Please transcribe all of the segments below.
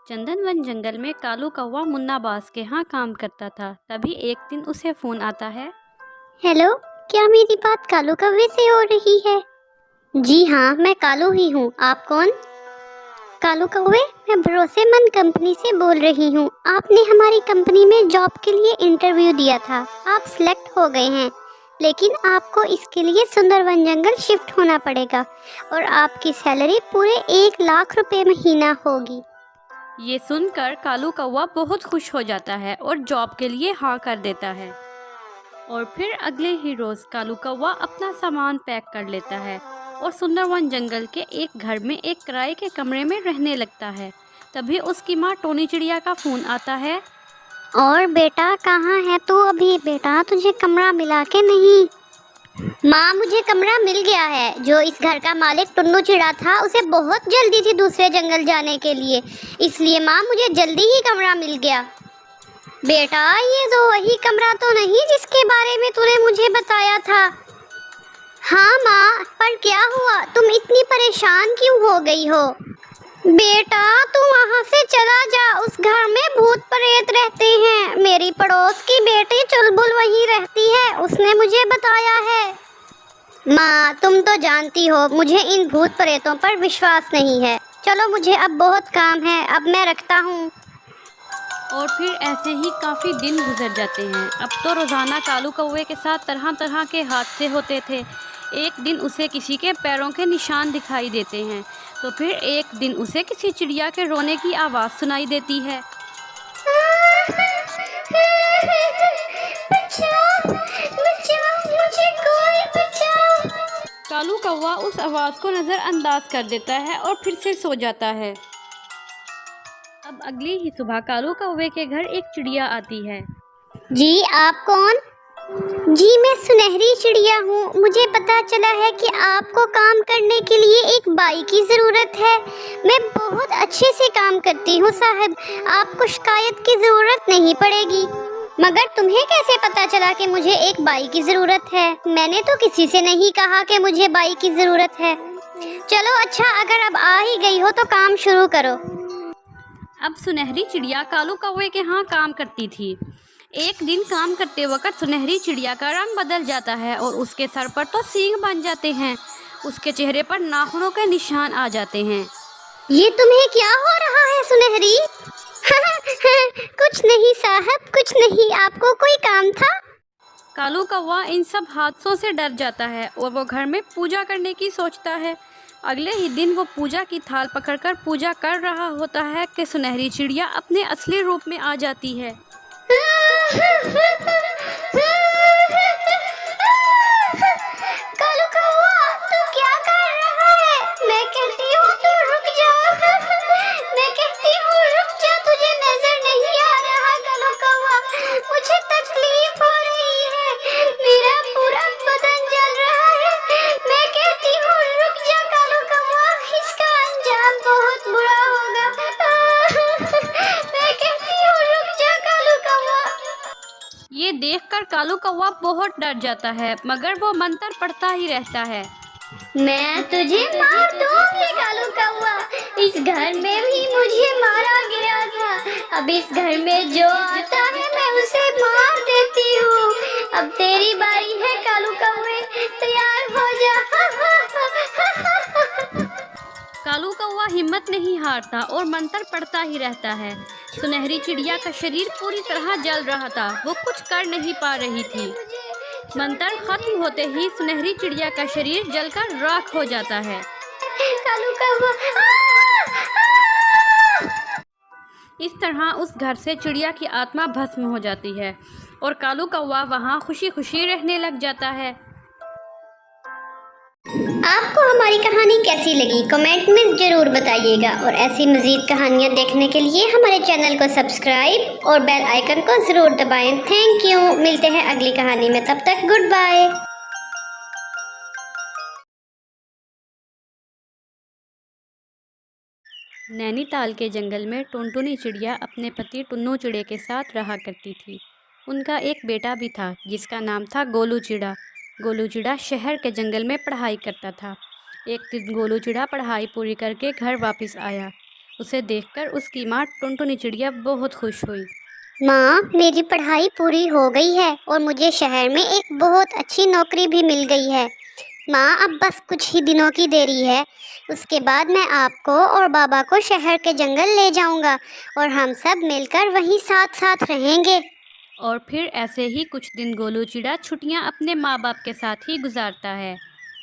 चंदन one जंगल में कालू कौवा मुन्ना बास के यहाँ काम करता था। तभी एक दिन उसे फोन आता है। हेलो, क्या मेरी बात कालू कौवे से हो रही है? जी हाँ, मैं कालू ही हूँ। आप कौन? कालू कौवे, मैं भरोसेमंद कंपनी से बोल रही हूँ। आपने हमारी कंपनी में जॉब के लिए इंटरव्यू दिया था। आप सिलेक्ट हो गए हैं, लेकिन आपको इसके लिए सुंदरवन जंगल शिफ्ट होना पड़ेगा और आपकी सैलरी पूरे 1 लाख रुपए महीना होगी। ये सुनकर कालू कौवा बहुत खुश हो जाता है और जॉब के लिए हाँ कर देता है। और फिर अगले ही रोज कालू कौवा अपना सामान पैक कर लेता है और सुंदरवन जंगल के एक घर में एक किराए के कमरे में रहने लगता है। तभी उसकी माँ टोनी चिड़िया का फोन आता है। और बेटा, कहाँ है तू अभी? बेटा, तुझे कमरा मिला के नहीं? माँ, मुझे कमरा मिल गया है। जो इस घर का मालिक टुन्नू चिड़ा था, उसे बहुत जल्दी थी दूसरे जंगल जाने के लिए, इसलिए माँ मुझे जल्दी ही कमरा मिल गया। बेटा, ये तो वही कमरा तो नहीं जिसके बारे में तूने मुझे बताया था? हाँ माँ, पर क्या हुआ? तुम इतनी परेशान क्यों हो गई हो? बेटा, तू वहाँ से चला जा। उस घर में भूत प्रेत रहते हैं। मेरी पड़ोस की बेटी चुलबुल वहीं रहती है, उसने मुझे बताया है। माँ, तुम तो जानती हो मुझे इन भूत प्रेतों पर विश्वास नहीं है। चलो, मुझे अब बहुत काम है, अब मैं रखता हूँ। और फिर ऐसे ही काफ़ी दिन गुजर जाते हैं। अब तो रोज़ाना कालू कौवे के साथ तरह तरह के हादसे होते थे। एक दिन उसे किसी के पैरों के निशान दिखाई देते हैं, तो फिर एक दिन उसे किसी चिड़िया के रोने की आवाज़ सुनाई देती है। बचाओ, बचाओ, मुझे कोई बचाओ। कालू कौवा उस आवाज़ को नज़रअंदाज कर देता है और फिर से सो जाता है। अब अगली ही सुबह कालू कौवे के घर एक चिड़िया आती है। जी, आप कौन? जी, मैं सुनहरी चिड़िया हूँ। मुझे पता चला है कि आपको काम करने के लिए एक बाई की ज़रूरत है। मैं बहुत अच्छे से काम करती हूँ साहब, आपको शिकायत की ज़रूरत नहीं पड़ेगी। मगर तुम्हें कैसे पता चला कि मुझे एक बाई की ज़रूरत है? मैंने तो किसी से नहीं कहा कि मुझे बाई की ज़रूरत है। चलो अच्छा, अगर अब आ ही गई हो तो काम शुरू करो। अब सुनहरी चिड़िया कालू कौवे के यहाँ काम करती थी। एक दिन काम करते वक्त सुनहरी चिड़िया का रंग बदल जाता है और उसके सर पर तो सींग बन जाते हैं। उसके चेहरे पर नाखूनों के निशान आ जाते हैं। ये तुम्हें क्या हो रहा है सुनहरी? कुछ नहीं साहब, कुछ नहीं। आपको कोई काम था? कालू कौवा इन सब हादसों से डर जाता है और वो घर में पूजा करने की सोचता है। अगले ही दिन वो पूजा की थाल पकड़कर पूजा कर रहा होता है कि सुनहरी चिड़िया अपने असली रूप में आ जाती है। कालू कौवा, तू क्या कर रहा है? मैं कहती हूँ तू रुक जा। मैं कहती हूँ रुक जा, तुझे नजर नहीं आ रहा कालू कौवा? मुझे तकलीफ हो रही है, मेरा पूरा बदन जल रहा है। मैं कहती हूँ रुक जा कालू कौवा, इसका अंजाम बहुत बुरा होगा। मैं कहती हूँ रुक जा कालू कौवा। ये देखकर कालू कौवा बहुत डर जाता है, मगर वो मंत्र पढ़ता ही रहता है। मैं तुझे मार दूंगी कालू कौवा। इस घर में भी मुझे मारा गया था। अब इस घर में जो आता है मैं उसे मार देती हूँ। अब तेरी बारी है कालू कौवे, तैयार हो जा। कालू कौवा हिम्मत नहीं हारता और मंत्र पढ़ता ही रहता है। सुनहरी चिड़िया का शरीर पूरी तरह जल रहा था, वो कुछ कर नहीं पा रही थी। मंत्र खत्म होते ही सुनहरी चिड़िया का शरीर जलकर राख हो जाता है। कालू कौवा, इस तरह उस घर से चिड़िया की आत्मा भस्म हो जाती है और कालू कौवा वहाँ खुशी खुशी रहने लग जाता है। आपको हमारी कहानी कैसी लगी कमेंट में ज़रूर बताइएगा और ऐसी मज़ीद कहानियाँ देखने के लिए हमारे चैनल को सब्सक्राइब और बेल आइकन को ज़रूर दबाएं। Thank you. मिलते हैं अगली कहानी में, तब तक गुड बाय। नैनीताल के जंगल में टुनटुनी चिड़िया अपने पति टुन्नू चिड़े के साथ रहा करती थी। उनका एक बेटा भी था जिसका नाम था गोलू चिड़ा। गोलू चिड़ा शहर के जंगल में पढ़ाई करता था। एक दिन गोलू चिड़ा पढ़ाई पूरी करके घर वापस आया। उसे देखकर उसकी माँ टुनटुनी चिड़िया बहुत खुश हुई। माँ, मेरी पढ़ाई पूरी हो गई है और मुझे शहर में एक बहुत अच्छी नौकरी भी मिल गई है। माँ, अब बस कुछ ही दिनों की देरी है, उसके बाद मैं आपको और बाबा को शहर के जंगल ले जाऊंगा और हम सब मिलकर वहीं साथ साथ रहेंगे। और फिर ऐसे ही कुछ दिन गोलू चिड़ा छुट्टियां अपने माँ बाप के साथ ही गुजारता है।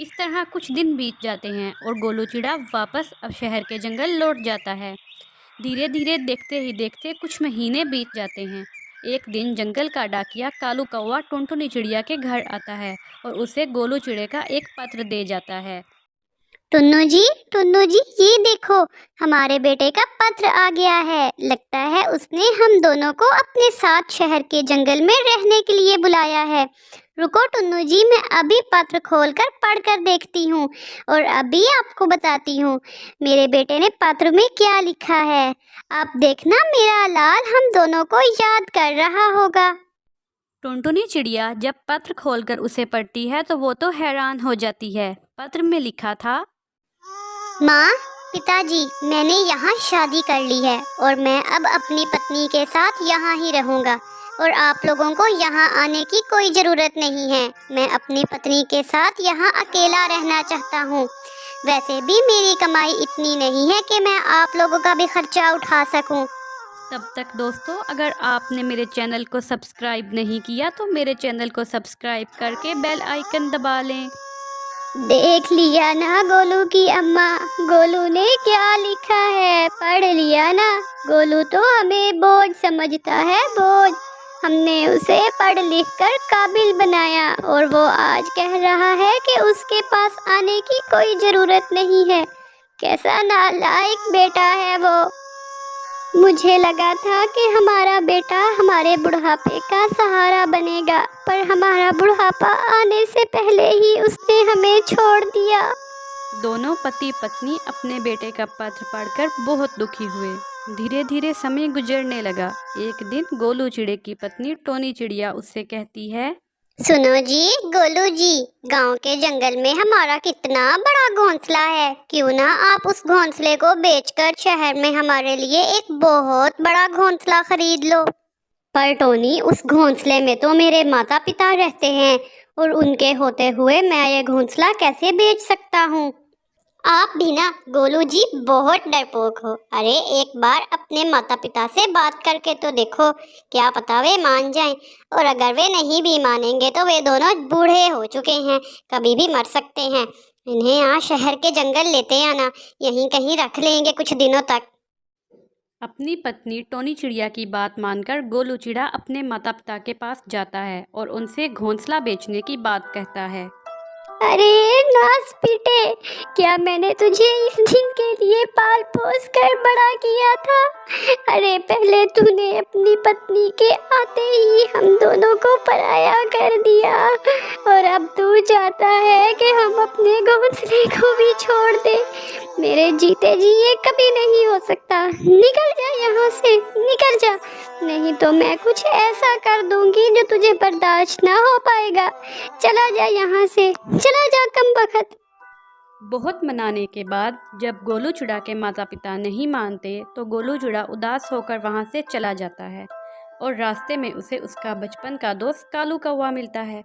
इस तरह कुछ दिन बीत जाते हैं और गोलू चिड़ा वापस अब शहर के जंगल लौट जाता है। धीरे धीरे देखते ही देखते कुछ महीने बीत जाते हैं। एक दिन जंगल का डाकिया कालू कौवा टुनटुनी चिड़िया के घर आता है और उसे गोलू चिड़े का एक पत्र दे जाता है। टुन्नू जी, ये देखो, हमारे बेटे का पत्र आ गया है। लगता है उसने हम दोनों को अपने साथ शहर के जंगल में रहने के लिए बुलाया है। रुको टुन्नू जी, मैं अभी पत्र खोलकर पढ़कर देखती हूँ और अभी आपको बताती हूँ मेरे बेटे ने पत्र में क्या लिखा है। आप देखना, मेरा लाल हम दोनों को याद कर रहा होगा। टुनटुनी चिड़िया जब पत्र खोलकर उसे पढ़ती है तो वो तो हैरान हो जाती है। पत्र में लिखा था, माँ, पिताजी, मैंने यहाँ शादी कर ली है और मैं अब अपनी पत्नी के साथ यहाँ ही रहूँगा और आप लोगों को यहाँ आने की कोई ज़रूरत नहीं है। मैं अपनी पत्नी के साथ यहाँ अकेला रहना चाहता हूँ। वैसे भी मेरी कमाई इतनी नहीं है कि मैं आप लोगों का भी खर्चा उठा सकूँ। तब तक दोस्तों, अगर आपने मेरे चैनल को सब्सक्राइब नहीं किया तो मेरे चैनल को सब्सक्राइब करके बेल आइकन दबा लें। देख लिया ना गोलू की अम्मा, गोलू ने क्या लिखा है, पढ़ लिया ना। गोलू तो हमें बोझ समझता है, बोझ। हमने उसे पढ़ लिख कर काबिल बनाया और वो आज कह रहा है कि उसके पास आने की कोई ज़रूरत नहीं है। कैसा नालायक बेटा है वो। मुझे लगा था कि हमारा बेटा हमारे बुढ़ापे का सहारा बनेगा, पर हमारा बुढ़ापा आने से पहले ही उसने हमें छोड़ दिया। दोनों पति पत्नी अपने बेटे का पत्र पढ़कर बहुत दुखी हुए। धीरे धीरे समय गुजरने लगा। एक दिन गोलू चिड़े की पत्नी टोनी चिड़िया उससे कहती है, सुनो जी, गोलू जी, गांव के जंगल में हमारा कितना बड़ा घोंसला है। क्यों ना आप उस घोंसले को बेचकर शहर में हमारे लिए एक बहुत बड़ा घोंसला खरीद लो। पर टोनी, उस घोंसले में तो मेरे माता पिता रहते हैं और उनके होते हुए मैं ये घोंसला कैसे बेच सकता हूँ। आप भी ना गोलू जी बहुत डरपोक हो। अरे एक बार अपने माता पिता से बात करके तो देखो, क्या पता वे मान जाएं। और अगर वे नहीं भी मानेंगे तो वे दोनों बूढ़े हो चुके हैं, कभी भी मर सकते हैं। इन्हें यहाँ शहर के जंगल लेते आना, यहीं कहीं रख लेंगे कुछ दिनों तक। अपनी पत्नी टोनी चिड़िया की बात मानकर गोलू चिड़ा अपने माता पिता के पास जाता है और उनसे घोंसला बेचने की बात कहता है। अरे नास पीटे, क्या मैंने तुझे इस दिन के लिए पाल पोस कर बड़ा किया था। अरे पहले तूने अपनी पत्नी के आते ही हम दोनों को पराया कर दिया और अब तू चाहता है कि हम अपने घोंसले को भी छोड़ दे। मेरे जीते जी ये कभी नहीं हो सकता। निकल जा यहाँ से, निकल जा, नहीं तो मैं कुछ ऐसा कर दूंगी जो तुझे बर्दाश्त ना हो पाएगा। चला जा यहाँ से, चला जा कमबख्त। बहुत मनाने के बाद जब गोलू चिड़ा के माता पिता नहीं मानते तो गोलू चिड़ा उदास होकर वहाँ से चला जाता है और रास्ते में उसे उसका बचपन का दोस्त कालू कौवा मिलता है।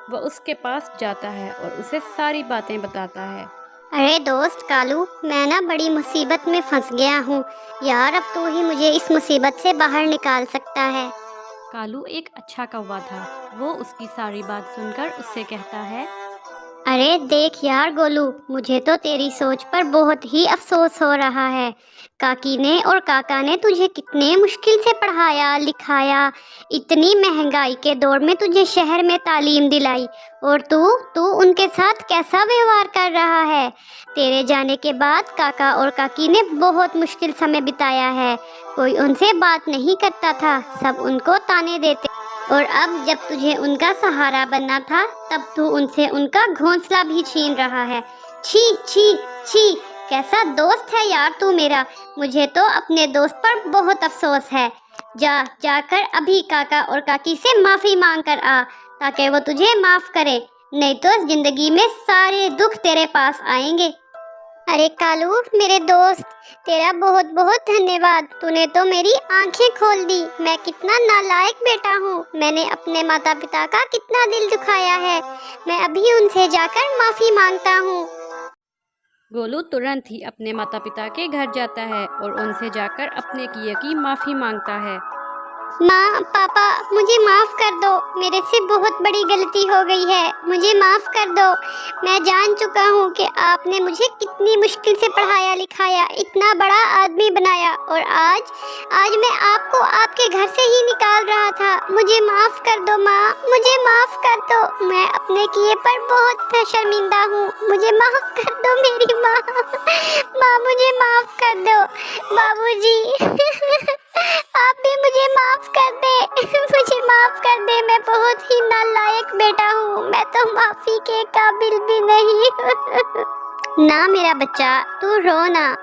वह उसके पास जाता है और उसे सारी बातें बताता है। अरे दोस्त कालू, मैं ना बड़ी मुसीबत में फंस गया हूँ यार। अब तू ही मुझे इस मुसीबत से बाहर निकाल सकता है। कालू एक अच्छा कौवा था। वो उसकी सारी बात सुनकर उससे कहता है, अरे देख यार गोलू, मुझे तो तेरी सोच पर बहुत ही अफसोस हो रहा है। काकी ने और काका ने तुझे कितने मुश्किल से पढ़ाया लिखाया, इतनी महंगाई के दौर में तुझे शहर में तालीम दिलाई और तू उनके साथ कैसा व्यवहार कर रहा है। तेरे जाने के बाद काका और काकी ने बहुत मुश्किल समय बिताया है। कोई उनसे बात नहीं करता था, सब उनको ताने देते। और अब जब तुझे उनका सहारा बनना था तब तू उनसे उनका घोंसला भी छीन रहा है। छी छी छी, कैसा दोस्त है यार तू मेरा। मुझे तो अपने दोस्त पर बहुत अफसोस है। जाकर अभी काका और काकी से माफ़ी मांग कर आ ताकि वो तुझे माफ़ करे, नहीं तो जिंदगी में सारे दुख तेरे पास आएंगे। अरे कालू मेरे दोस्त, तेरा बहुत बहुत धन्यवाद। तूने तो मेरी आंखें खोल दी। मैं कितना नालायक बेटा हूँ। मैंने अपने माता पिता का कितना दिल दुखाया है। मैं अभी उनसे जाकर माफी मांगता हूँ। गोलू तुरंत ही अपने माता पिता के घर जाता है और उनसे जाकर अपने किए की माफ़ी मांगता है। माँ पापा, मुझे माफ कर दो। मेरे से बहुत बड़ी गलती हो गई है। मुझे माफ कर दो। मैं जान चुका हूँ कि आपने मुझे कितनी मुश्किल से पढ़ाया लिखाया, इतना बड़ा आदमी बनाया, और आज मैं आपको आपके घर से ही निकाल रहा था। मुझे माफ कर दो माँ, मुझे माफ कर दो। मैं अपने किए पर बहुत शर्मिंदा हूँ। मुझे माफ कर दो मेरी माँ। माँ मुझे माफ कर दो। बाबूजी आप भी मुझे माफ कर दे। मुझे माफ कर दे। मैं बहुत ही नालायक बेटा हूँ। मैं तो माफी के काबिल भी नहीं। ना मेरा बच्चा, तू रो ना।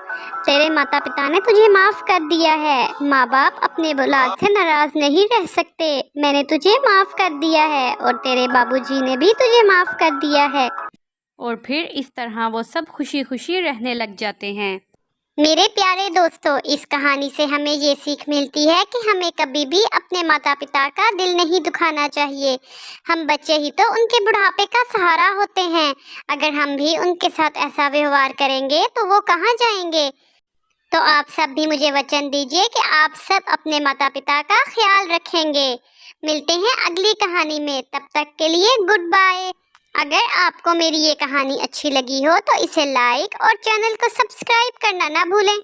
तेरे माता पिता ने तुझे माफ कर दिया है। माँ बाप अपने औलाद से नाराज नहीं रह सकते। मैंने तुझे माफ कर दिया है और तेरे बाबूजी ने भी तुझे माफ कर दिया है। और फिर इस तरह वो सब खुशी खुशी रहने लग जाते हैं। मेरे प्यारे दोस्तों, इस कहानी से हमें ये सीख मिलती है कि हमें कभी भी अपने माता पिता का दिल नहीं दुखाना चाहिए। हम बच्चे ही तो उनके बुढ़ापे का सहारा होते हैं। अगर हम भी उनके साथ ऐसा व्यवहार करेंगे तो वो कहाँ जाएंगे। तो आप सब भी मुझे वचन दीजिए कि आप सब अपने माता पिता का ख्याल रखेंगे। मिलते हैं अगली कहानी में। तब तक के लिए गुड बाय। अगर आपको मेरी ये कहानी अच्छी लगी हो तो इसे लाइक और चैनल को सब्सक्राइब करना ना भूलें।